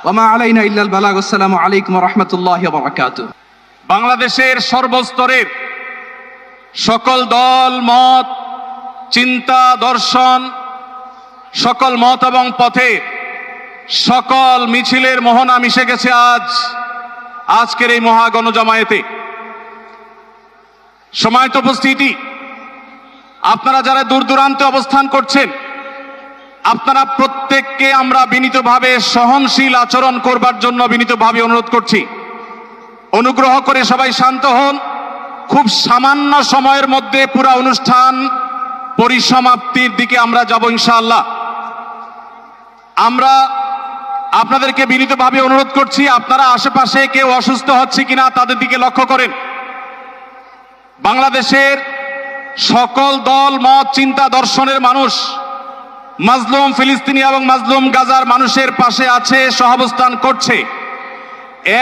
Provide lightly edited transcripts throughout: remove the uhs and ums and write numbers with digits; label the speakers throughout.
Speaker 1: ওয়া মা আলাইনা ইল্লাল বালাগ। আসসালামু আলাইকুম ওয়া রাহমাতুল্লাহি ওয়া বারাকাতুহু।
Speaker 2: বাংলাদেশের সর্বস্তরের সকল দল মত, চিন্তা, দর্শন, সকল মত এবং পথে সকল মিছিলের মোহনা মিশে গেছে আজকের এই মহাগণজমায়েতে। সময়ত উপস্থিতি, আপনারা যারা দূর দূরান্তে অবস্থান করছেন, আপনারা প্রত্যেককে আমরা বিনীতভাবে সহনশীল আচরণ করবার জন্য বিনীতভাবে অনুরোধ করছি। অনুগ্রহ করে সবাই শান্ত হন। খুব সামান্য সময়ের মধ্যে পুরো অনুষ্ঠান পরিসমাপ্তির দিকে আমরা যাব ইনশাআল্লাহ। আমরা আপনাদেরকে বিনীতভাবে অনুরোধ করছি, আপনারা আশেপাশে কেউ অসুস্থ হচ্ছে কিনা তাদের দিকে লক্ষ্য করেন। বাংলাদেশের সকল দল মত, চিন্তা, দর্শনের মানুষ মাজলুম ফিলিস্তিনি এবং মাজলুম গাজার মানুষের পাশে আছে, সহাবস্থান করছে।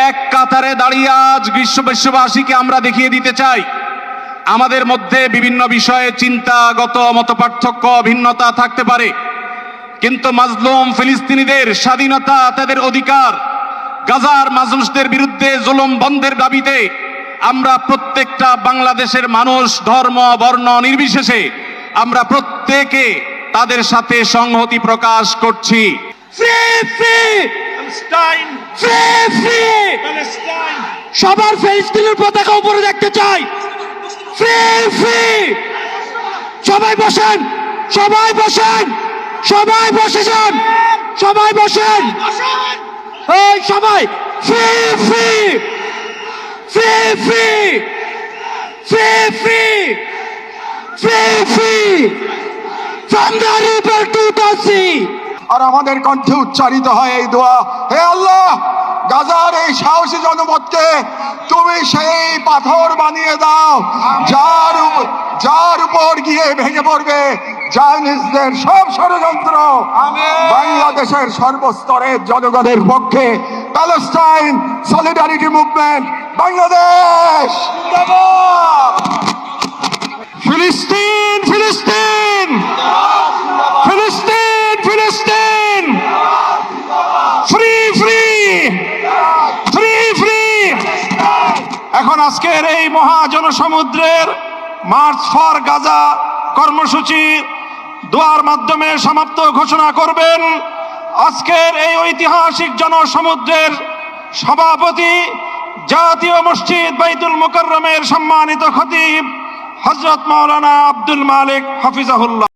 Speaker 2: এক কাতারে দাঁড়িয়ে আজ বিশ্ববাসীকে আমরা দেখিয়ে দিতে চাই, আমাদের মধ্যে বিভিন্ন বিষয়ে চিন্তাগত মতপার্থক্য, ভিন্নতা থাকতে পারে, কিন্তু মাজলুম ফিলিস্তিনিদের স্বাধীনতা, তাদের অধিকার, গাজার মানুষদের বিরুদ্ধে জুলুম বন্ধের দাবিতে আমরা প্রত্যেকটা বাংলাদেশের মানুষ ধর্ম বর্ণ নির্বিশেষে আমরা প্রত্যেকে তাদের সাথে সংহতি প্রকাশ করছি।
Speaker 3: সবার ফিলিস্তিনের পতাকা উপরে দেখতে চাই। সবাই বসেন, সবাই বসেন, সবাই বসে যান, সবাই বসেন, এই সবাই free free free free free free free free from the river to the sea।
Speaker 4: আর আমাদের কণ্ঠে উচ্চারিত হয় এই দোয়া, হে আল্লাহ, গাজার এই সাহসী জনপদকে তুমি সেই পাথর বানিয়ে দাও যার উপর গিয়ে ভেঙে পড়বে জায়নিস্টদের সব ষড়যন্ত্র। বাংলাদেশের সর্বস্তরের জনগণের পক্ষে প্যালেস্টাইন সলিডারিটি মুভমেন্ট বাংলাদেশ। ফিলিস্তিন ফিলিস্তিন ফিলিস্তিন ফিলিস্তিন ফ্রি ফ্রি ফ্রি ফ্রি। এখন আজকের এই মহাজনসমুদ্রের মার্চ ফর গাজা কর্মসূচি দোয়ার মাধ্যমে সমাপ্ত ঘোষণা করবেন আজকের এই ঐতিহাসিক জনসমুদ্রের সভাপতি, জাতীয় মসজিদ বাইতুল মুকাররমের সম্মানিত খতিব হযরত মাওলানা আব্দুল মালিক হাফিজাহুল্লাহ।